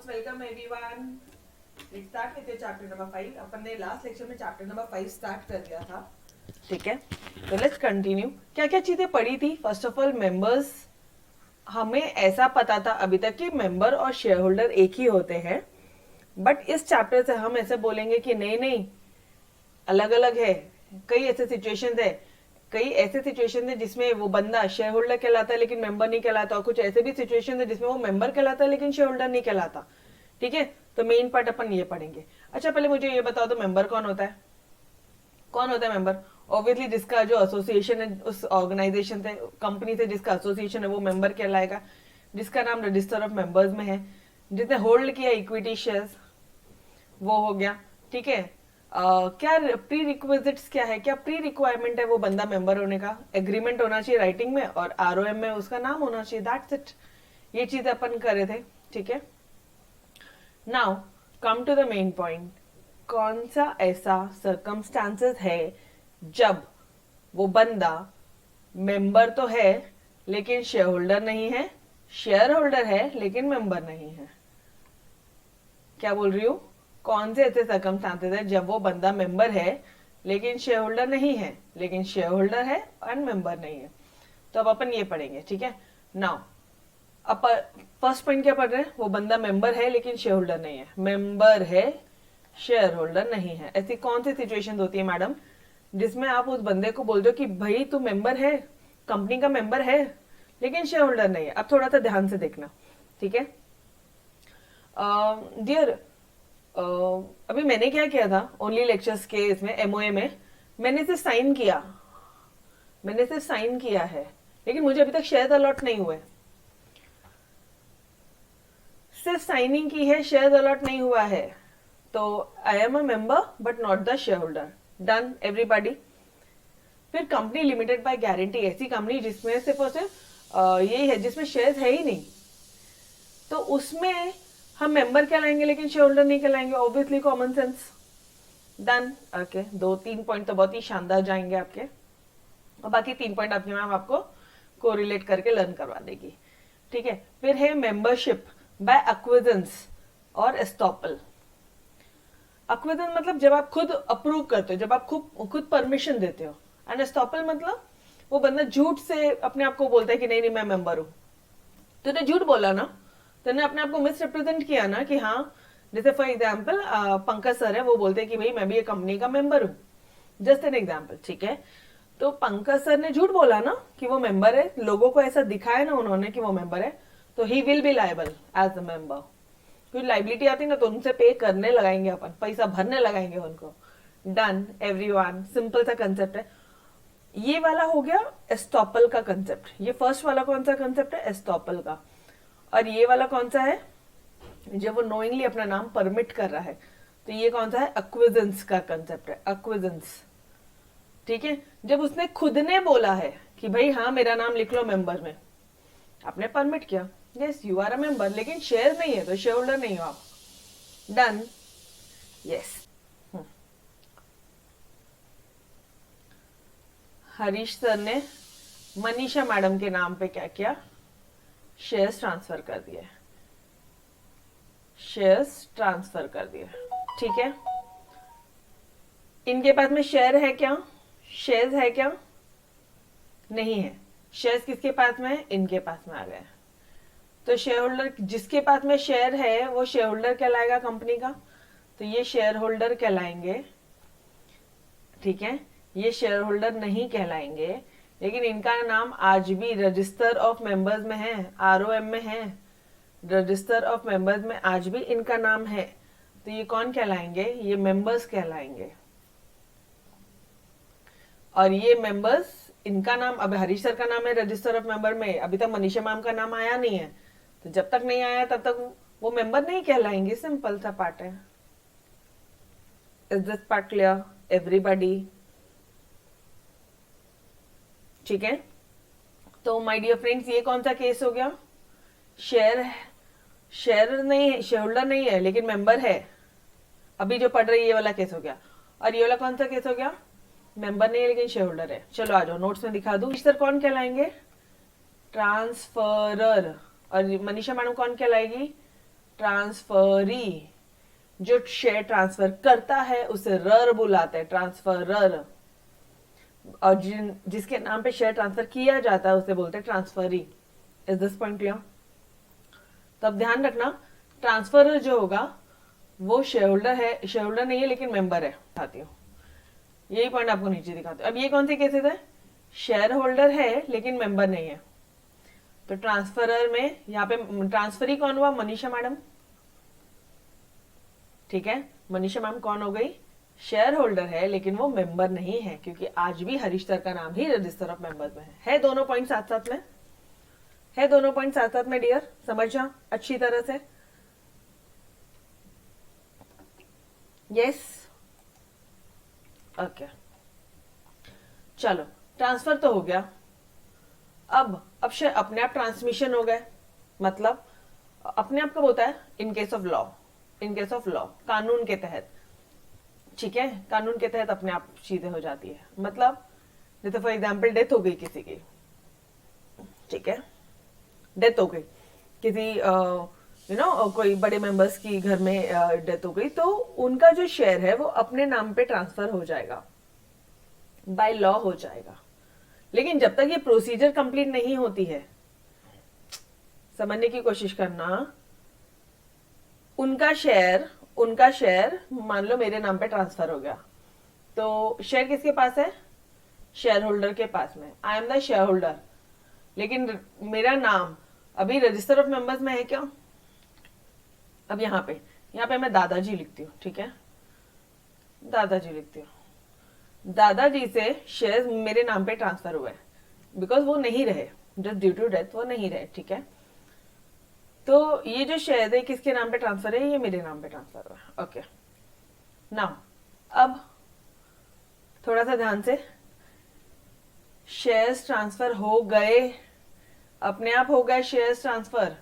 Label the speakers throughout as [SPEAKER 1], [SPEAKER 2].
[SPEAKER 1] Most welcome everyone. Let's start with chapter number 5। अपन ने last lecture में chapter number 5 start कर दिया था, ठीक है। तो लेट्स कंटिन्यू। क्या क्या चीजें पढ़ी थी? First of all members. हमें ऐसा पता था अभी तक कि मेंबर और शेयर होल्डर एक ही होते हैं, बट इस चैप्टर से हम ऐसे बोलेंगे कि नहीं नहीं, अलग अलग है। कई ऐसे सिचुएशंस है, कई ऐसे सिचुएशन है जिसमें वो बंदा शेयर होल्डर कहलाता है लेकिन मेंबर नहीं कहलाता, और कुछ ऐसे भी सिचुएशन है जिसमें वो मेंबर कहलाता है लेकिन शेयर होल्डर नहीं कहलाता, ठीक है। तो मेन पार्ट अपन ये पढ़ेंगे। अच्छा, पहले मुझे ये बताओ तो मेंबर कौन होता है? कौन होता है मेंबर? ऑब्वियसली जिसका जो एसोसिएशन है उस ऑर्गेनाइजेशन से, कंपनी से जिसका एसोसिएशन है वो मेंबर कहलाएगा, जिसका नाम रजिस्टर ऑफ मेंबर्स में है, जिसने होल्ड किया इक्विटी शेयर्स, वो हो गया, ठीक है। क्या प्री रिक्विजिट्स क्या है, क्या प्री रिक्वायरमेंट है वो बंदा मेंबर होने का? एग्रीमेंट होना चाहिए राइटिंग में और आरओएम में उसका नाम होना चाहिए, दैट्स इट। ये चीज अपन करे थे, ठीक है। Now come to the main point. कौन सा ऐसा सर्कमस्टांसेस है जब वो बंदा मेंबर तो है लेकिन शेयर होल्डर नहीं है, शेयर होल्डर है लेकिन मेंबर नहीं है? क्या बोल रही हूँ? कौन से ऐसे सर्कमस्टांसेस है जब वो बंदा मेंबर है लेकिन शेयर होल्डर नहीं है, लेकिन शेयर होल्डर है और मेंबर नहीं है? तो अब अपन ये पढ़ेंगे, ठीक है। नाउ अब फर्स्ट पॉइंट क्या पढ़ रहे हैं? वो बंदा मेंबर है लेकिन शेयर होल्डर नहीं है, मेंबर है शेयर होल्डर नहीं है। ऐसी कौन सी सिचुएशन होती है मैडम जिसमें आप उस बंदे को बोल दो कि भाई तू मेंबर है, कंपनी का मेंबर है लेकिन शेयर होल्डर नहीं है? अब थोड़ा सा ध्यान से देखना, ठीक है। डियर, अभी मैंने क्या किया था ओनली लेक्चर्स के इसमें एमओए में, मैंने इसे साइन किया, मैंने इसे साइन किया है, लेकिन मुझे अभी तक शेयर अलॉट नहीं हुए। सिर्फ साइनिंग की है, शेयर अलॉट नहीं हुआ है। तो I am a member but not the share holder. Done everybody. फिर कंपनी लिमिटेड बाय गारंटी, ऐसी कंपनी जिसमें सिर्फ और सिर्फ यही है, जिसमें शेयर है ही नहीं, तो उसमें हम मेंबर कहलाएंगे लेकिन शेयर होल्डर नहीं कहलाएंगे, obviously common sense. Done. Okay, 2-3 point तो बहुत ही शानदार जाएंगे आपके, और बाकी 3 पॉइंट आपकी मैम आपको कोरिलेट करके लर्न करवा देगी, ठीक है। फिर है मेंबरशिप बाय एक्विजेंस और एस्टॉपल। एक्विजन मतलब जब आप खुद अप्रूव करते हो, जब आप खुद परमिशन देते हो, एंड एस्टॉपल मतलब वो बंदा झूठ से अपने आप को बोलता है कि नहीं नहीं मैं मेंबर हूं। तूने झूठ बोला ना, तूने अपने आप को मिस रिप्रेजेंट किया ना कि हाँ, जैसे फॉर एग्जाम्पल पंकज सर है, वो बोलते हैं कि भाई मैं भी एक कंपनी का मेंबर हूँ, जस्ट एन एग्जाम्पल, ठीक है। तो पंकज सर ने झूठ बोला ना कि वो मेंबर है, लोगों को ऐसा दिखाया ना उन्होंने कि वो मेंबर है, तो he will be liable as a member. कोई लाइबिलिटी आती ना तो उनसे पे करने लगाएंगे, अपन पैसा भरने लगाएंगे उनको। डन एवरीवन, सिंपल सा कंसेप्ट है। ये वाला हो गया एस्टॉपल का कंसेप्ट। ये फर्स्ट वाला कौन सा कंसेप्ट है? एस्टॉपल का। और ये वाला कौन सा है? जब वो नोइंगली अपना नाम परमिट कर रहा है, तो ये कौन सा है? एक्विजेंस का कंसेप्ट है, एक्विजेंस, ठीक है। जब उसने खुद ने बोला है कि भाई हाँ मेरा नाम लिख लो मेंबर में, आपने परमिट किया, yes you are a member, लेकिन शेयर नहीं है तो शेयर होल्डर नहीं हो आप। Done, yes. हरीश सर ने मनीषा मैडम के नाम पे क्या किया? शेयर्स ट्रांसफर कर दिए, शेयर्स ट्रांसफर कर दिए, ठीक है। इनके पास में शेयर है क्या? शेयर्स है क्या? नहीं है। शेयर्स किसके पास में है? इनके पास में आ गए। तो शेयर होल्डर, जिसके पास में शेयर है वो शेयर होल्डर कहलाएगा कंपनी का, तो ये शेयर होल्डर कहलाएंगे, ठीक है। ये शेयर होल्डर नहीं कहलाएंगे, लेकिन इनका नाम आज भी रजिस्टर ऑफ मेंबर्स में है, आरओएम में है, रजिस्टर ऑफ मेंबर्स में आज भी इनका नाम है। तो ये कौन कहलाएंगे? ये मेंबर्स कहलाएंगे। और ये मेंबर्स, इनका नाम, अब हरीश सर का नाम है रजिस्टर ऑफ मेंबर में, अभी तक मनीषा मैम का नाम आया नहीं है, तो जब तक नहीं आया तब तक वो मेंबर नहीं कहलाएंगे। सिंपल सा पार्ट है। Is this part clear everybody? ठीक है। तो माय डियर फ्रेंड्स, ये कौन सा केस हो गया? शेयर नहीं है, शेयर होल्डर नहीं है लेकिन मेंबर है, अभी जो पढ़ रही है ये वाला केस हो गया। और ये वाला कौन सा केस हो गया? मेंबर नहीं है लेकिन शेयर होल्डर है। चलो आ जाओ, नोट्स में दिखा दूं। सर कौन कहलाएंगे? ट्रांसफरर। और मनीषा मैडम कौन कहलाएगी? ट्रांसफरी जो शेयर ट्रांसफर करता है उसे रर बुलाते हैं, ट्रांसफरर। और जिसके नाम पे शेयर ट्रांसफर किया जाता है उसे बोलते हैं transferee. Is this point clear? तो अब ध्यान रखना, ट्रांसफरर जो होगा वो शेयर होल्डर है, शेयर होल्डर नहीं है लेकिन मेंबर है। दिखाती हूँ, यही पॉइंट आपको नीचे दिखाते हैं। अब ये कौन सी केसेस है? शेयर होल्डर है लेकिन मेंबर नहीं है। तो ट्रांसफरर में यहाँ पे ट्रांसफरी कौन हुआ? मनीषा मैडम। ठीक है, मनीषा मैम कौन हो गई? शेयर होल्डर है लेकिन वो मेंबर नहीं है, क्योंकि आज भी हरीश सर का नाम ही रजिस्टर ऑफ मेंबर्स में है। दोनों पॉइंट साथ साथ में है, दोनों पॉइंट साथ साथ में डियर, समझा अच्छी तरह से? Yes, okay. चलो, ट्रांसफर तो हो गया। अब अपने आप ट्रांसमिशन हो गए, मतलब अपने आप कब होता है? In case of law, in case of law, कानून के तहत। ठीक है, कानून के तहत अपने आप चीजें हो जाती है। मतलब जैसे फॉर एग्जाम्पल डेथ हो गई किसी की, ठीक है, डेथ हो गई किसी कोई बड़े मेंबर्स की घर में डेथ हो गई, तो उनका जो शेयर है वो अपने नाम पे ट्रांसफर हो जाएगा, बाय लॉ हो जाएगा। लेकिन जब तक ये प्रोसीजर कंप्लीट नहीं होती है, समझने की कोशिश करना, उनका शेयर मान लो मेरे नाम पे ट्रांसफर हो गया, तो शेयर किसके पास है? शेयर होल्डर के पास में। I am the share holder, लेकिन मेरा नाम अभी रजिस्टर ऑफ मेंबर्स में है क्या? अब यहाँ पे मैं दादाजी लिखती हूँ, ठीक है, दादाजी लिखती हूँ। दादाजी से शेयर मेरे नाम पे ट्रांसफर हुए, बिकॉज वो नहीं रहे, जस्ट ड्यू टू डेथ वो नहीं रहे, ठीक है। तो ये जो शेयर है किसके नाम पे ट्रांसफर है? ये मेरे नाम पे ट्रांसफर हुआ। ओके, नाउ अब थोड़ा सा ध्यान से, शेयर्स ट्रांसफर हो गए, अपने आप हो गए shares transfer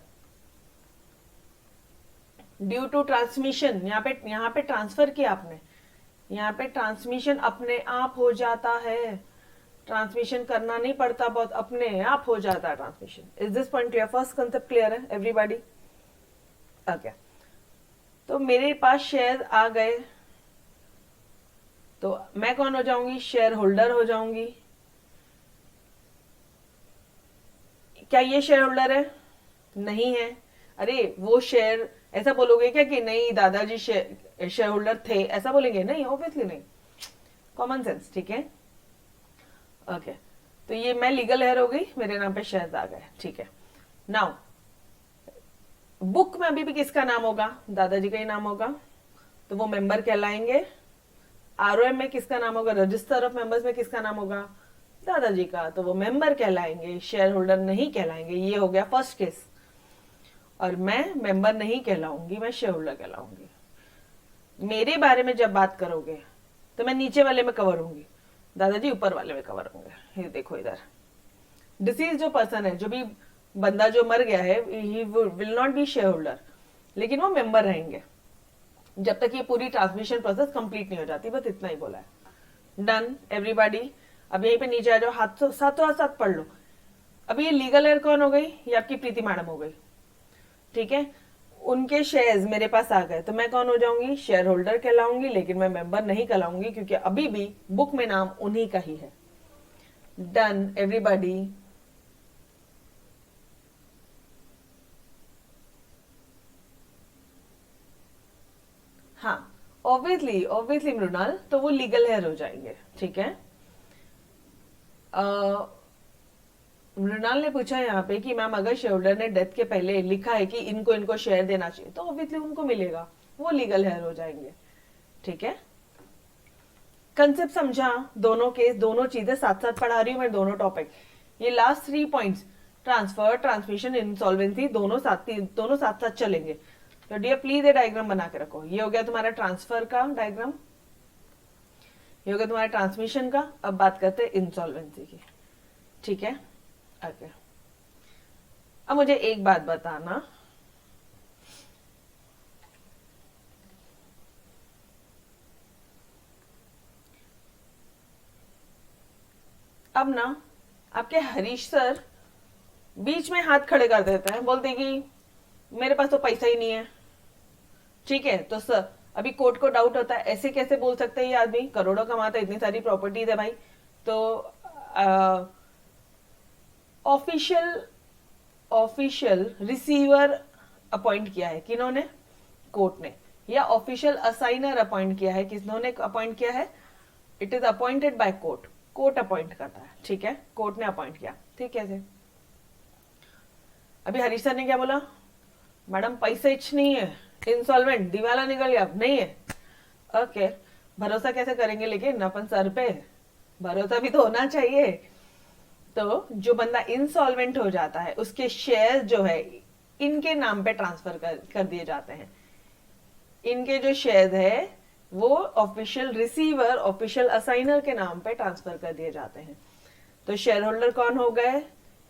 [SPEAKER 1] due to transmission. यहाँ पे ट्रांसफर किया आपने, यहाँ पे ट्रांसमिशन अपने आप हो जाता है, ट्रांसमिशन करना नहीं पड़ता, बहुत अपने आप हो जाता है transmission. Is this point clear? First concept clear है एवरीबॉडी? ओके, तो मेरे पास शेयर आ गए, तो मैं कौन हो जाऊंगी? शेयर होल्डर हो जाऊंगी। क्या ये शेयर होल्डर है? नहीं है। अरे वो शेयर, ऐसा बोलोगे क्या कि नहीं दादाजी शेयर होल्डर थे, ऐसा बोलेंगे? नहीं, ऑब्वियसली नहीं, कॉमन सेंस, ठीक है। ओके, तो ये मैं लीगल हेयर हो गई, मेरे नाम पे शेयर्स आ गए, ठीक है। नाउ बुक में अभी भी किसका नाम होगा? दादाजी का ही नाम होगा, तो वो मेंबर कहलाएंगे। आरओएम में किसका नाम होगा? रजिस्टर ऑफ मेंबर्स में किसका नाम होगा? दादाजी का, तो वो मेंबर कहलाएंगे, शेयर होल्डर नहीं कहलाएंगे। ये हो गया फर्स्ट केस। और मैं मेंबर नहीं कहलाऊंगी, मैं शेयर होल्डर कहलाऊंगी। मेरे बारे में जब बात करोगे तो मैं नीचे वाले में कवर होंगी, दादाजी ऊपर वाले में कवर होंगे। ये देखो इधर, डिसीज जो पर्सन है, जो भी बंदा जो मर गया है, he will not be share holder, लेकिन वो मेंबर रहेंगे जब तक ये पूरी ट्रांसमिशन प्रोसेस कंप्लीट नहीं हो जाती। बस इतना ही बोला है। Done everybody? अब यहीं पे नीचे आ जाओ, हाथ साथों हाथ पढ़ लो। अभी ये लीगल एयर कौन हो गई? ये आपकी प्रीति मैडम हो गई, ठीक है। उनके शेयर्स मेरे पास आ गए, तो मैं कौन हो जाऊंगी? शेयर होल्डर कहलाऊंगी, लेकिन मैं मेंबर नहीं कहलाऊंगी, क्योंकि अभी भी बुक में नाम उन्हीं का ही है। Done everybody? हाँ, ऑब्वियसली मृणाल, तो वो लीगल हेयर हो जाएंगे, ठीक है। मृणाल ने पूछा यहाँ पे कि मैम अगर शेयर होल्डर ने डेथ के पहले लिखा है कि इनको शेयर देना चाहिए, तो ऑब्वियसली उनको मिलेगा, वो लीगल हेयर हो जाएंगे, ठीक है। कंसेप्ट समझा? दोनों केस, दोनों चीजें साथ साथ पढ़ा रही हूं मैं, दोनों टॉपिक। ये last 3 points, transfer, transmission, insolvency, दोनों साथ साथ चलेंगे। तो डियर प्लीज ये डायग्राम बना के रखो। ये हो गया तुम्हारा ट्रांसफर का डायग्राम, ये हो गया तुम्हारा ट्रांसमिशन का। अब बात करते हैं इंसॉल्वेंसी की, ठीक है। ओके, अब मुझे एक बात बताना, अब ना आपके हरीश सर बीच में हाथ खड़े कर देते हैं, बोलते कि मेरे पास तो पैसा ही नहीं है, ठीक है, तो सर अभी कोर्ट को डाउट होता है ऐसे कैसे बोल सकते हैं ये आदमी, करोड़ों कमाता है, इतनी सारी प्रॉपर्टीज है भाई। तो ऑफिशियल ऑफिशियल रिसीवर अपॉइंट किया है किन्होंने, कोर्ट ने, या ऑफिशियल असाइनर अपॉइंट किया है, किसने अपॉइंट किया है, it is appointed by court, court appoint करता है, ठीक है, कोर्ट ने अपॉइंट किया, ठीक है। अभी हरीश सर ने क्या बोला, मैडम पैसे इच नहीं है, इंसॉल्वेंट, दिवाला निकल गया, नहीं है, ओके, भरोसा कैसे करेंगे लेकिन अपन सर पे, भरोसा भी तो होना चाहिए। तो जो बंदा इंसॉल्वेंट हो जाता है उसके शेयर जो है इनके नाम पे ट्रांसफर कर दिए जाते हैं, इनके जो शेयर है वो ऑफिशियल रिसीवर, ऑफिशियल असाइनर के नाम पे ट्रांसफर कर दिए जाते हैं। तो शेयर होल्डर कौन हो गए,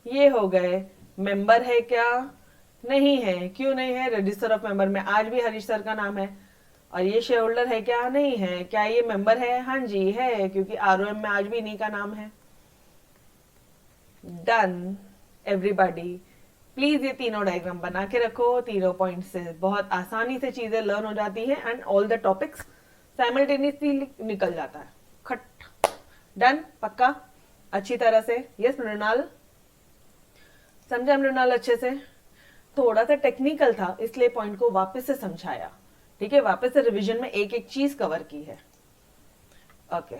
[SPEAKER 1] ये हो गए। मेंबर है क्या, नहीं है, क्यों नहीं है, रजिस्टर ऑफ मेंबर में आज भी हरीश सर का नाम है। और ये शेयर होल्डर है क्या, नहीं है, क्या ये मेंबर है, हाँ जी है, क्योंकि आरओएम में आज भी इन्हीं का नाम है। डन एवरीबॉडी, प्लीज ये तीनों डायग्राम बना के रखो, तीनों पॉइंट से बहुत आसानी से चीजें लर्न हो जाती है and all the topics simultaneously निकल जाता है, खट। डन, पक्का, अच्छी तरह से, यस मृणाल, समझा मृणाल अच्छे से, थोड़ा सा टेक्निकल था इसलिए पॉइंट को वापस से समझाया, ठीक है, वापस से रिवीजन में एक एक चीज कवर की है, ओके।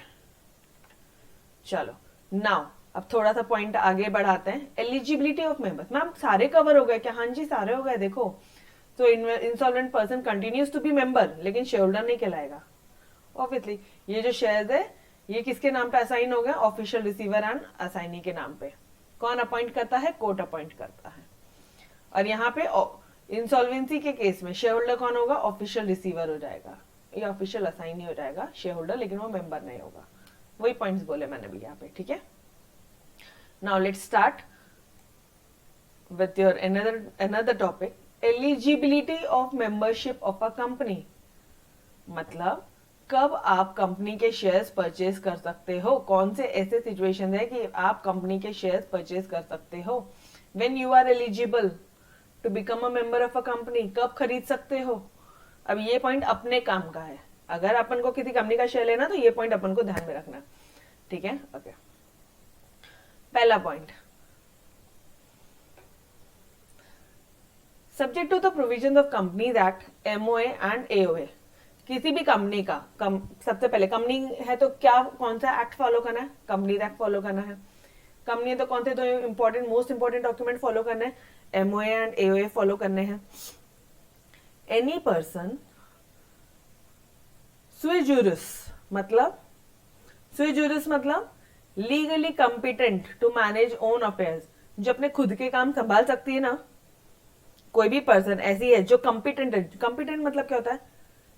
[SPEAKER 1] चलो नाउ अब थोड़ा सा पॉइंट आगे बढ़ाते हैं, एलिजिबिलिटी ऑफ मेंबर्स। मैम सारे कवर हो गए क्या, हाँ जी सारे हो गए, देखो तो insolvent person continues to be member लेकिन शेयर होल्डर नहीं कहलाएगा, ऑब्वियसली। ये जो शेयर्स है ये किसके नाम पे असाइन हो गए, ऑफिशियल रिसीवर एंड असाइनी के नाम पे। कौन अपॉइंट करता है, कोर्ट अपॉइंट करता है। और यहाँ पे इंसॉल्वेंसी के केस में शेयर होल्डर कौन होगा, ऑफिशियल रिसीवर हो जाएगा, ये ऑफिशियल असाइनी हो जाएगा शेयर होल्डर, लेकिन वो मेंबर नहीं होगा। वही पॉइंट्स बोले मैंने भी यहाँ पे, ठीक है। Now let's start with your another topic, eligibility of membership of a company। मतलब कब आप कंपनी के शेयर्स परचेज कर सकते हो, कौन से ऐसे सिचुएशन है कि आप कंपनी के शेयर्स परचेज कर सकते हो। When you are eligible to become a member of a company, कब खरीद सकते हो। अब ये पॉइंट अपने काम का है, अगर अपन को किसी कंपनी का शेयर लेना तो ये पॉइंट अपन को ध्यान में रखना, ठीक है, ओके। पहला point, subject to the provision of companies act, MOA and AOA. किसी भी कंपनी का सबसे पहले कंपनी है तो क्या, कौन सा एक्ट फॉलो करना है, कंपनीज एक्ट फॉलो करना है। कंपनी है तो कौन से दो important, most important document follow करना है, एमओए एंड एओए फॉलो करने हैं। एनी पर्सन सुई जुरिस, मतलब सुई जुरिस मतलब legally competent to manage own affairs, जो अपने खुद के काम संभाल सकती है ना, कोई भी पर्सन ऐसी है जो कॉम्पिटेंट है। कॉम्पिटेंट मतलब क्या होता है,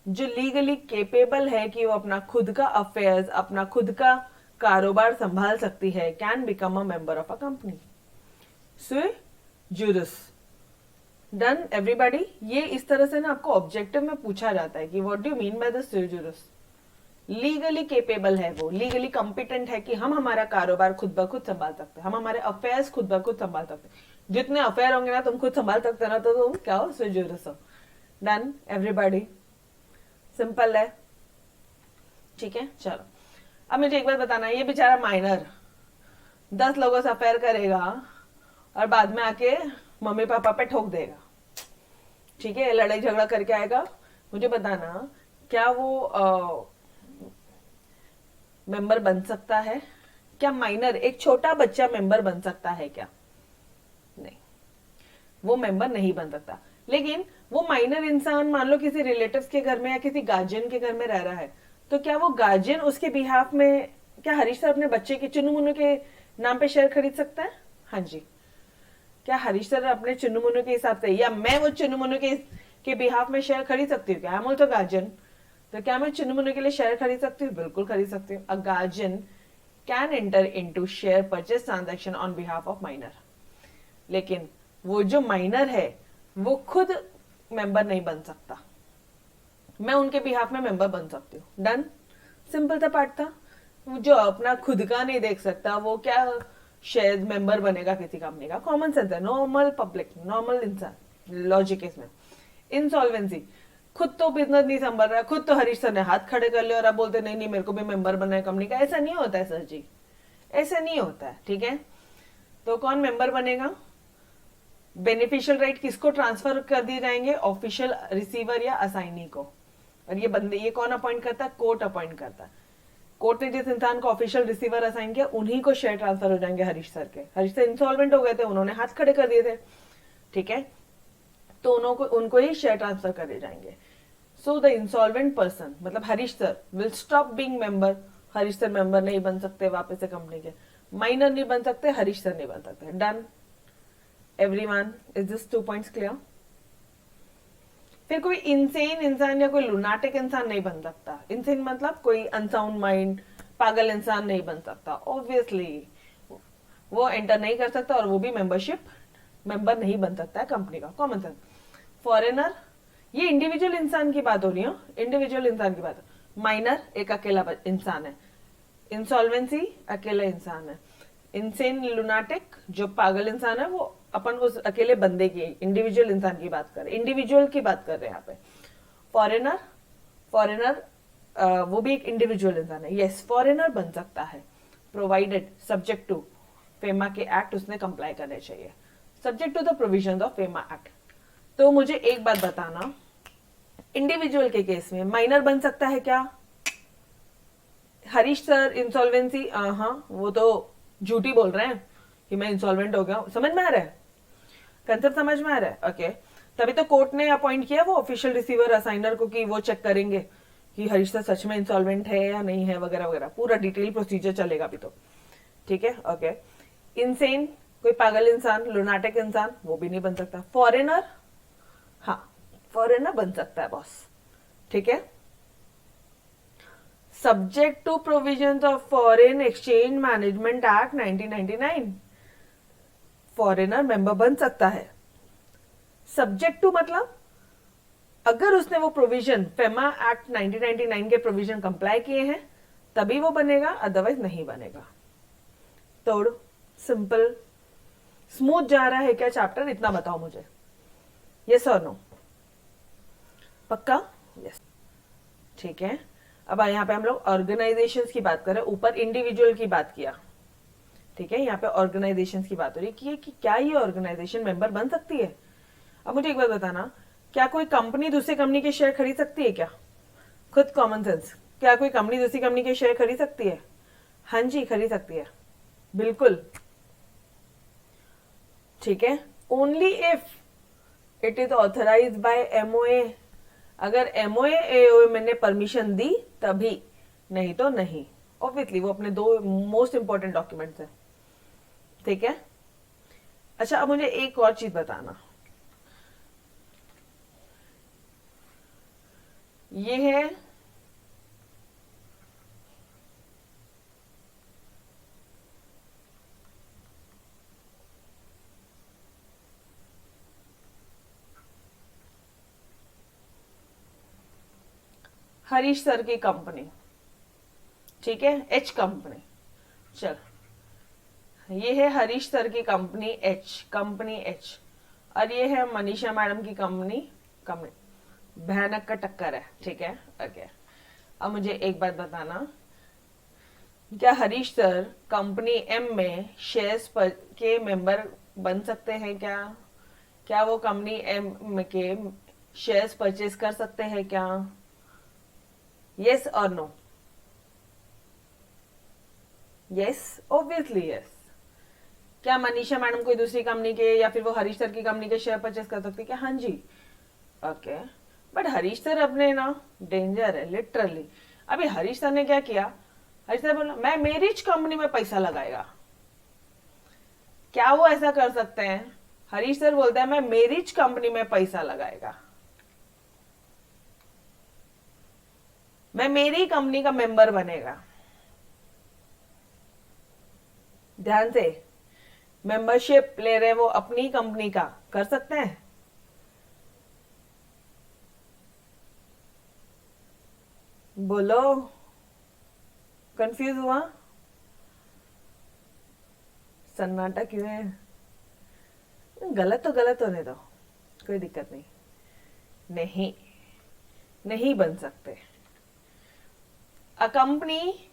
[SPEAKER 1] जो लीगली केपेबल है कि वो अपना खुद का अफेयर्स, अपना खुद का कारोबार संभाल सकती है, can become a member of a company. सुई जुरिस, डन एवरीबॉडी। ये इस तरह से ना आपको ऑब्जेक्टिव में पूछा जाता है कि what do you mean by the सुई जुरिस। लीगली केपेबल है वो, लीगली कॉम्पिटेंट है कि हम हमारा कारोबार खुद ब खुद संभाल सकते हैं, हम हमारे अफेयर्स खुद ब खुद संभाल सकते हैं। जितने अफेयर होंगे ना तुम खुद संभाल सकते हो ना, तो तुम क्या हो, सुई जुरिस हो। डन एवरीबॉडी, सिंपल है, ठीक है। चलो अब मुझे एक बात बताना, ये बेचारा माइनर 10 लोगों से अफेयर करेगा और बाद में आके मम्मी पापा पे ठोक देगा, ठीक है, लड़ाई झगड़ा करके आएगा। मुझे बताना क्या वो मेंबर बन सकता है, क्या माइनर, एक छोटा बच्चा मेंबर बन सकता है क्या, नहीं, वो मेंबर नहीं बन सकता। लेकिन वो माइनर इंसान मान लो किसी रिलेटिव्स के घर में या किसी गार्जियन के घर में रह रहा है, तो क्या वो गार्जियन उसके बिहाफ में, क्या हरीश सर अपने बच्चे के चुन्नू मुन्नू के नाम पे शेयर खरीद सकता है, हाँ जी। क्या हरीश सर अपने चुन्नू मुन्नू के हिसाब से, या मैं वो चुन्नू मुन्नू के बिहाफ में शेयर खरीद सकती हूँ क्या, आई एम ऑल्सो गार्जियन, तो क्या मैं चुन्नू मुन्नू के लिए शेयर खरीद सकती हूँ, बिल्कुल खरीद सकती हूँ। अ guardian can enter into share purchase transaction on behalf of minor, लेकिन वो जो माइनर है वो खुद मेंबर नहीं बन सकता, मैं उनके बिहाफ में मेंबर बन सकती हूँ। डन, सिंपल सा पार्ट था। जो अपना खुद का नहीं देख सकता वो क्या शेयर मेंबर बनेगा किसी कंपनी का, कॉमन सेंस है, नॉर्मल पब्लिक, नॉर्मल इंसान, लॉजिक इसमें। इंसॉल्वेंसी, खुद तो बिजनेस नहीं संभल रहा है, खुद तो हरीश सर ने हाथ खड़े कर लिया और अब बोलते नहीं नहीं मेरे को भी मेंबर बनना है कंपनी का। ऐसा नहीं होता है सर जी, ऐसा नहीं होता है, ठीक है। तो कौन मेंबर बनेगा? बेनिफिशियल राइट किसको ट्रांसफर कर दिए जाएंगे? ऑफिशियल रिसीवर या असाइनी को। और ये बंदे, ये कौन अपॉइंट करता है? कोर्ट अपॉइंट करता है। कोर्ट ने जिस इंसान को ऑफिशियल रिसीवर असाइन किया उन्हीं को शेयर ट्रांसफर हो जाएंगे हरीश सर के। हरीश सर इंसॉल्वेंट हो गए थे, उन्होंने हाथ खड़े कर दिए थे, ठीक है, तो उनको ही शेयर ट्रांसफर करे जाएंगे। सो द इंसॉल्वेंट पर्सन मतलब Harish sir will stop being member. Harish sir member नहीं बन सकते वापस से कंपनी के, माइनर नहीं बन सकते, हरीश सर नहीं बन सकते। Done everyone, is this 2 points clear? फिर कोई इंसेन इंसान या कोई लुनाटिक इंसान नहीं बन सकता। इंसेन मतलब कोई अनसाउंड माइंड, पागल इंसान नहीं बन सकता। ऑब्वियसली वो एंटर नहीं कर सकता और वो भी मेंबर नहीं बन सकता है कंपनी का। Common sense. फॉरेनर, ये इंडिविजुअल इंसान की बात हो रही है, इंडिविजुअल इंसान की बात। माइनर एक अकेला इंसान है, इंसॉल्वेंसी अकेला इंसान है, इंसेन लुनाटिक जो पागल इंसान है वो अपन उस अकेले बंदे की, इंडिविजुअल इंसान की बात कर रहे हैं, इंडिविजुअल की बात कर रहे हैं यहाँ पे। फॉरेनर, फॉरेनर वो भी एक इंडिविजुअल इंसान है। यस, फॉरेनर बन सकता है प्रोवाइडेड सब्जेक्ट टू फेमा के एक्ट, उसने कंप्लाई करने चाहिए, subject to the provision of FEMA act. तो मुझे एक बात बताना, इंडिविजुअल के केस में माइनर बन सकता है क्या? हरीश सर इंसॉल्वेंसी, हाँ वो तो झूठी बोल रहे हैं कि मैं इंसॉल्वेंट हो गया हूं। समझ में आ रहा है कंसेप्ट? समझ में आ रहा है? ओके। तभी तो कोर्ट ने अपॉइंट किया वो ऑफिशियल रिसीवर असाइनर को कि वो चेक करेंगे कि हरीश सर सच में इंसॉल्वेंट है या नहीं है वगैरह वगैरह, पूरा डिटेल प्रोसीजर चलेगा अभी तो, ठीक है। ओके। इंसेन कोई पागल इंसान, लुनाटिक इंसान, वो भी नहीं बन सकता। फॉरेनर, हाँ फॉरेनर बन सकता है बॉस, ठीक है। Subject to provisions of foreign exchange management act 1999, foreigner member बन सकता है। सब्जेक्ट टू मतलब अगर उसने वो प्रोविजन फेमा एक्ट 1999 के प्रोविजन कंप्लाई किए हैं तभी वो बनेगा, अदरवाइज नहीं बनेगा। तोड़, सिंपल, स्मूथ जा रहा है क्या चैप्टर? इतना बताओ मुझे, यस और नो? पक्का? यस, ठीक है। अब यहाँ पे हम लोग ऑर्गेनाइजेशंस की बात कर रहे हैं, ऊपर इंडिविजुअल की बात किया, ठीक है। यहाँ पे ऑर्गेनाइजेशंस की बात हो रही है कि क्या ये ऑर्गेनाइजेशन मेंबर बन सकती है? अब मुझे एक बात बताना, क्या कोई कंपनी दूसरी कंपनी के शेयर खरीद सकती है क्या? खुद कॉमन सेंस, क्या कोई कंपनी दूसरी कंपनी के शेयर खरीद सकती है? हाँ जी, खरीद सकती है, बिल्कुल, ठीक है। Only if it is authorise by MOA, अगर एमओए एओए मैंने परमिशन दी तभी, नहीं तो नहीं। ऑब्वियसली वो अपने दो मोस्ट इंपॉर्टेंट डॉक्यूमेंट्स हैं, ठीक है। अच्छा, अब मुझे एक और चीज बताना, ये है हरीश सर की कंपनी, ठीक है, एच कंपनी। चल, ये है हरीश सर की कंपनी एच, और ये है मनीषा मैडम की कंपनी। भयानक का टक्कर है, ठीक है। ओके। अब मुझे एक बात बताना, क्या हरीश सर कंपनी एम में शेयर्स के मेंबर बन सकते हैं क्या? क्या वो कंपनी एम के शेयर्स परचेज कर सकते हैं क्या? यस और नो? Yes, obviously yes. क्या मनीषा मैडम कोई दूसरी कंपनी के या फिर वो हरीश सर की कंपनी के शेयर परचेज कर सकते हैं क्या? हाँ जी। ओके। बट हरीश सर अपने ना डेंजर है लिटरली। अभी हरीश सर ने क्या किया, हरीश सर बोला मैं मेरी कंपनी में पैसा लगाएगा। क्या वो ऐसा कर सकते हैं? हरीश सर बोलते हैं मैं मेरी कंपनी में पैसा लगाएगा, मैं मेरी कंपनी का मेंबर बनेगा। ध्यान से, मेंबरशिप ले रहे वो अपनी कंपनी का, कर सकते हैं? बोलो, कंफ्यूज हुआ? सन्नाटा क्यों है? गलत तो गलत होने दो, कोई दिक्कत नहीं। नहीं, नहीं बन सकते। अ कंपनी,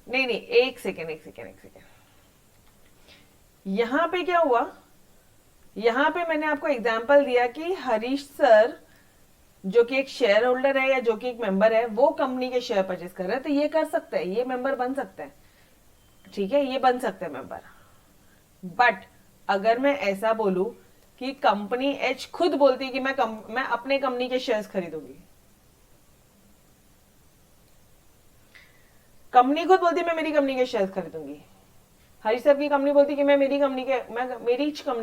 [SPEAKER 1] नहीं, एक सेकेंड। यहां पे क्या हुआ, यहां पे मैंने आपको एग्जांपल दिया कि हरीश सर जो कि एक शेयर होल्डर है या जो कि एक मेंबर है, वो कंपनी के शेयर परचेज कर रहे हैं, तो ये कर सकते हैं, ये मेंबर बन सकते हैं, ठीक है, ये बन सकते हैं मेंबर। बट अगर मैं ऐसा बोलूं कि कंपनी एच खुद बोलती है कि मैं अपने कंपनी के शेयर्स खरीदूंगी, कंपनी खुद बोलती है मैं मेरी कंपनी के शेयर्स खरीदूंगी, हरीश साहब की कंपनी बोलती है कि मैं मेरी कंपनी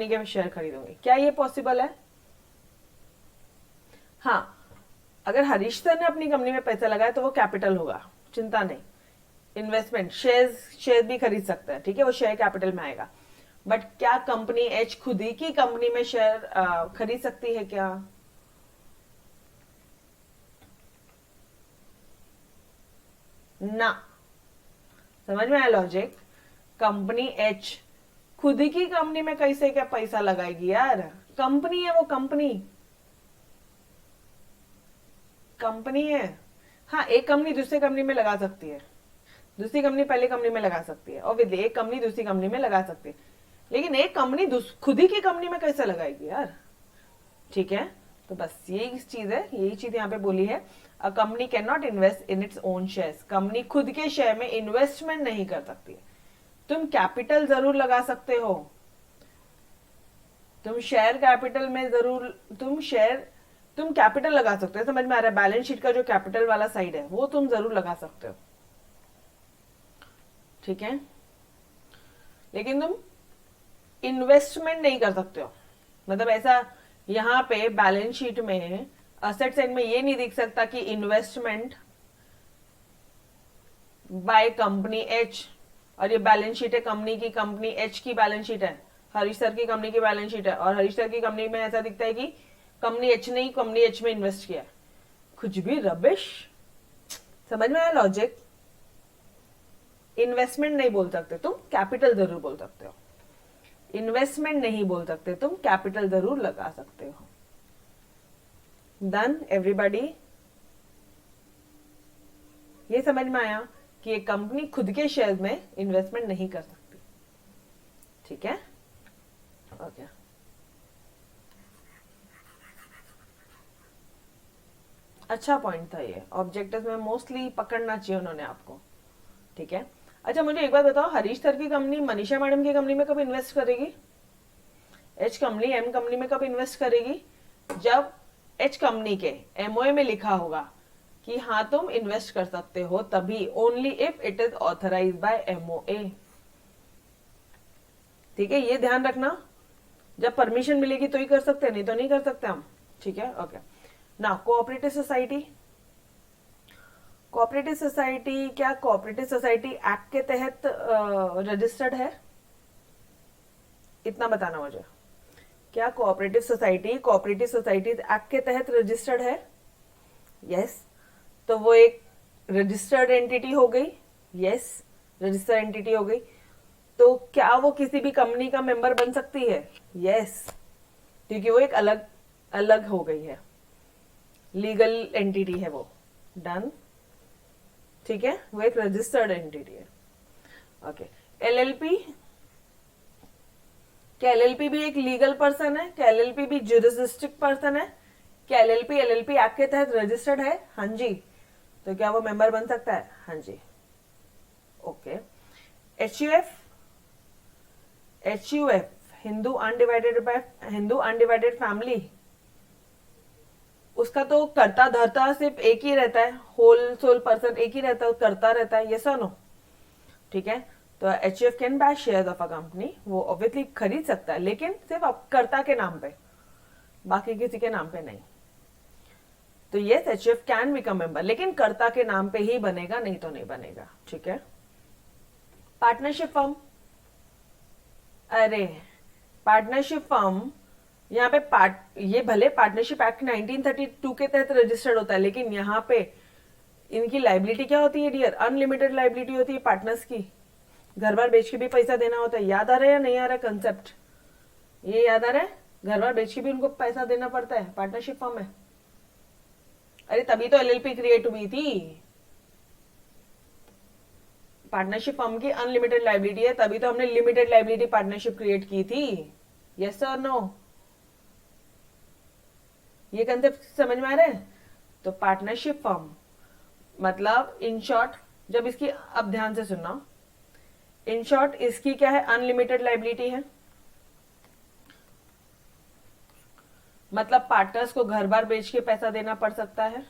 [SPEAKER 1] के शेयर खरीदूंगी, क्या ये पॉसिबल है? हाँ, अगर हरीश सर ने अपनी कंपनी में पैसा लगाया तो वो कैपिटल होगा, चिंता नहीं, इन्वेस्टमेंट, शेयर भी खरीद सकता है, ठीक है, वो शेयर कैपिटल में आएगा। बट क्या कंपनी एच खुद ही की कंपनी में शेयर खरीद सकती है क्या? ना। समझ में आया लॉजिक? कंपनी एच खुद ही की कंपनी में कैसे क्या पैसा लगाएगी यार? कंपनी है वो, कंपनी है। हाँ, एक कंपनी दूसरे कंपनी में लगा सकती है, दूसरी कंपनी पहले कंपनी में लगा सकती है, और एक कंपनी दूसरी कंपनी में लगा सकती है, लेकिन एक कंपनी खुद ही की कंपनी में कैसे लगाएगी यार? ठीक है, तो बस यही चीज है, यही चीज यहाँ पे बोली है, a company can not invest in its own shares, company खुद के शेयर में इन्वेस्टमेंट नहीं कर सकती। तुम कैपिटल जरूर लगा सकते हो, तुम शेयर कैपिटल में जरूर, तुम कैपिटल लगा सकते हो, समझ में आ रहा है? बैलेंस शीट का जो कैपिटल वाला साइड है वो तुम जरूर लगा सकते हो, ठीक है, लेकिन तुम इन्वेस्टमेंट नहीं कर सकते हो। मतलब ऐसा यहां पे बैलेंस शीट में असेट साइड में ये नहीं दिख सकता कि इन्वेस्टमेंट बाय कंपनी एच, और ये बैलेंस शीट है कंपनी की, कंपनी एच की बैलेंस शीट है, हरीश सर की कंपनी की बैलेंस शीट है, और हरीश सर की कंपनी में ऐसा दिखता है कि कंपनी एच ने ही कंपनी एच में इन्वेस्ट किया। कुछ भी रबिश। समझ में आया लॉजिक? इन्वेस्टमेंट नहीं बोल सकते तुम, कैपिटल जरूर बोल सकते हो। इन्वेस्टमेंट नहीं बोल सकते तुम, कैपिटल जरूर लगा सकते हो। Done everybody? ये समझ में आया कि एक कंपनी खुद के शेयर में इन्वेस्टमेंट नहीं कर सकती, ठीक है, ओके। अच्छा पॉइंट था ये, ऑब्जेक्टिव में मोस्टली पकड़ना चाहिए उन्होंने आपको, ठीक है। अच्छा मुझे एक बात बताओ, हरीश सर की कंपनी मनीषा मैडम की कंपनी में कब इन्वेस्ट करेगी? एच कंपनी एम कंपनी में कब इन्वेस्ट करेगी? जब एच कंपनी के एमओए में लिखा होगा कि हाँ तुम इन्वेस्ट कर सकते हो, तभी, only if it is authorise by MOA, ठीक है, ये ध्यान रखना। जब परमिशन मिलेगी तो ही कर सकते हैं, नहीं तो नहीं कर सकते हम, ठीक है, ओके। ना कोऑपरेटिव सोसाइटी, कोऑपरेटिव सोसाइटी क्या कोऑपरेटिव सोसाइटी एक्ट के तहत रजिस्टर्ड है? इतना बताना मुझे, क्या कोऑपरेटिव सोसाइटी एक्ट के तहत रजिस्टर्ड है? यस, तो वो एक रजिस्टर्ड एंटिटी हो गई, यस, रजिस्टर्ड एंटिटी हो गई। तो क्या वो किसी भी कंपनी का मेंबर बन सकती है? यस, क्योंकि वो एक अलग अलग हो गई है, लीगल एंटिटी है वो, डन, ठीक है, वो एक रजिस्टर्ड एंटिटी है, ओके। एलएलपी, क्या एलएलपी भी एक लीगल पर्सन है? क्या एलएलपी भी ज्यूरिसडिक्ट पर्सन है? क्या एलएलपी एक्ट के तहत रजिस्टर्ड है? हाँ जी, तो क्या वो मेंबर बन सकता है? हाँ जी, okay. HUF Hindu undivided family, उसका तो कर्ता धर्ता सिर्फ एक ही रहता है, होल सोल पर्सन एक ही रहता है, करता रहता है, यस और नो, ठीक है। तो HUF can buy share of a company, वो ऑब्वियसली खरीद सकता है, लेकिन सिर्फ कर्ता के नाम पे, बाकी किसी के नाम पे नहीं। तो yes, HUF can become member, लेकिन कर्ता के नाम पे ही बनेगा, नहीं तो नहीं बनेगा, ठीक है। पार्टनरशिप फर्म, अरे पार्टनरशिप फर्म यहाँ पे ये भले पार्टनरशिप एक्ट 1932 के तहत रजिस्टर्ड होता है, लेकिन यहाँ पे इनकी लाइबिलिटी क्या होती है डियर? अनलिमिटेड लाइबिलिटी होती है पार्टनर्स की, घर बार बेच के भी पैसा देना होता है। याद आ रहा है या नहीं आ रहा कंसेप्ट? ये याद आ रहा है? घर बार बेच के भी उनको पैसा देना पड़ता है पार्टनरशिप फर्म में, अरे तभी तो एलएलपी क्रिएट हुई थी। पार्टनरशिप फर्म की अनलिमिटेड लाइबिलिटी है, तभी तो हमने लिमिटेड लाइबिलिटी पार्टनरशिप क्रिएट की थी। यस और नो? ये कंसेप्ट समझ में आ रहा है? तो पार्टनरशिप फर्म मतलब इन शॉर्ट, जब इसकी, अब ध्यान से सुनना, इन शॉर्ट इसकी क्या है, अनलिमिटेड लाइबिलिटी है। मतलब पार्टनर्स को घर बार बेच के पैसा देना पड़ सकता है,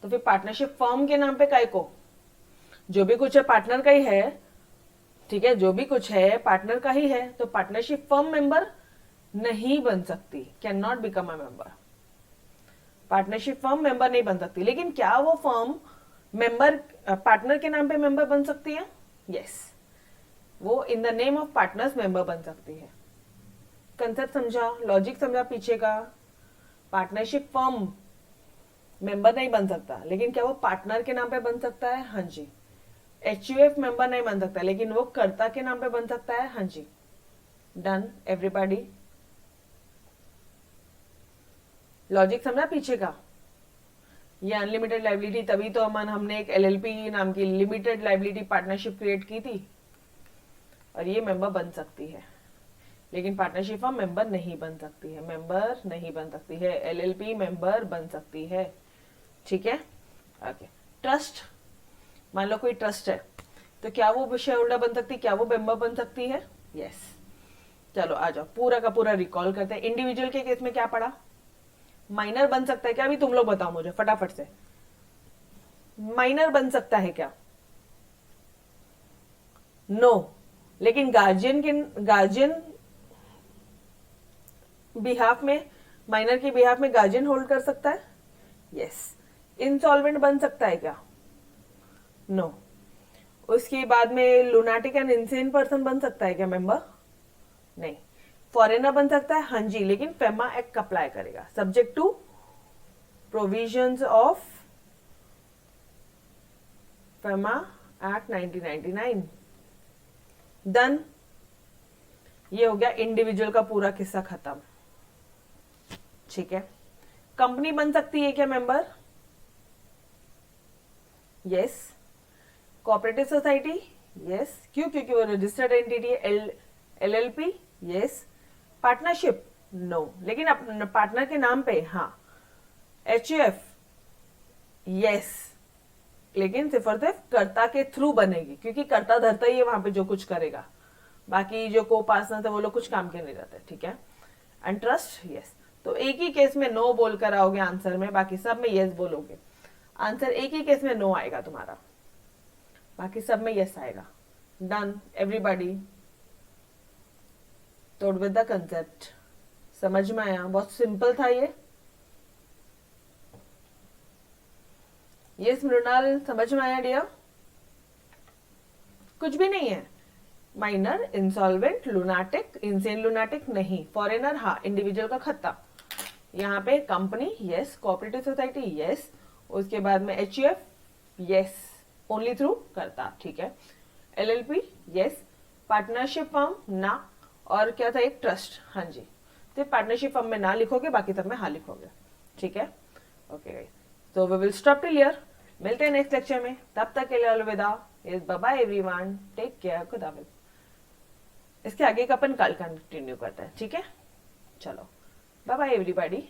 [SPEAKER 1] तो फिर पार्टनरशिप फर्म के नाम पे काय को, जो भी कुछ है पार्टनर का ही है, ठीक है, जो भी कुछ है पार्टनर का ही है, तो पार्टनरशिप फर्म मेंबर नहीं बन सकती, can not become a member. Partnership firm member नहीं बन सकती, लेकिन क्या वो फर्म मेंबर पार्टनर के नाम पे मेंबर बन सकती है? यस, वो in the name of partners member बन सकती है। कंसेप्ट समझा, लॉजिक समझा पीछे का? पार्टनरशिप फर्म मेंबर नहीं बन सकता, लेकिन क्या वो पार्टनर के नाम पे बन सकता है? हाँ जी। एचयूएफ मेंबर नहीं बन सकता, लेकिन वो कर्ता के नाम पे बन सकता है? हाँ जी। Done everybody? लॉजिक समझा पीछे का? ये अनलिमिटेड लाइबिलिटी, तभी तो हमने एक एलएलपी नाम की लिमिटेड लाइबिलिटी पार्टनरशिप क्रिएट की थी, और ये मेंबर बन सकती है, लेकिन पार्टनरशिप फर्म मेंबर नहीं बन सकती है। मेंबर नहीं बन सकती है, एलएलपी मेंबर बन सकती है। ठीक है, ओके। ट्रस्ट, मान लो कोई ट्रस्ट है, तो क्या वो शेयर होल्डर बन सकती है? क्या वो मेंबर बन सकती है? यस। चलो आ जाओ, पूरा का पूरा रिकॉल करते हैं। इंडिविजुअल के केस में क्या पढ़ा? माइनर बन सकता है क्या? अभी तुम लोग बताओ मुझे फटाफट से, माइनर बन सकता है क्या? नो। लेकिन गार्जियन बिहाफ में, माइनर के बिहाफ में गार्जियन होल्ड कर सकता है? यस। इंसॉल्वेंट बन सकता है क्या? नो। उसके बाद में लुनाटिक एंड इंसेन पर्सन बन सकता है क्या मेंबर? नहीं। फॉरेनर बन सकता है? हाँ जी, लेकिन फेमा एक्ट अप्लाई करेगा, subject to provisions of FEMA act 1999। Done. ये हो गया इंडिविजुअल का पूरा किस्सा खत्म। ठीक है। कंपनी बन सकती है क्या member? Yes. Cooperative society? Yes. क्यों? क्योंकि वो रजिस्टर्ड एंटिटी है। एलएलपी? यस। पार्टनरशिप? नो, लेकिन पार्टनर के नाम पे हाँ। एचयूएफ? यस, लेकिन सिर्फ और सिर्फ कर्ता के थ्रू बनेगी, क्योंकि कर्ता धरता ही है वहां पे जो कुछ करेगा, बाकी जो को पार्टनर है वो लोग कुछ काम के नहीं रहते। ठीक है। And trust? यस। तो एक ही केस में नो बोलकर आओगे आंसर में, बाकी सब में यस बोलोगे। आंसर एक ही केस में नो आएगा तुम्हारा, बाकी सब में यस आएगा। Done everybody? तो विद द कंसेप्ट समझ में आया? बहुत सिंपल था ये। यस मृणाल, समझ में आया डियर? कुछ भी नहीं है। Minor, insolvent, lunatic, insane lunatic नहीं। फॉरेनर हाँ, इंडिविजुअल का खत्ता। यहाँ पे company yes, cooperative society yes, उसके बाद में एचयूएफ यस, ओनली थ्रू करता। ठीक है। एलएलपी यस, पार्टनरशिप फर्म ना, और क्या था एक ट्रस्ट। हाँ जी। तो पार्टनरशिप फर्म में ना लिखोगे, बाकी सब में हाँ लिखोगे। ठीक है। ओके गाइस, तो we will stop till here. मिलते हैं नेक्स्ट लेक्चर में, तब तक के लिए अलविदा। Bye bye everyone, take care, खुदा हाफिज़। इसके आगे का अपन कल कंटिन्यू करते हैं। ठीक है, चलो बाय बाय एवरीबॉडी।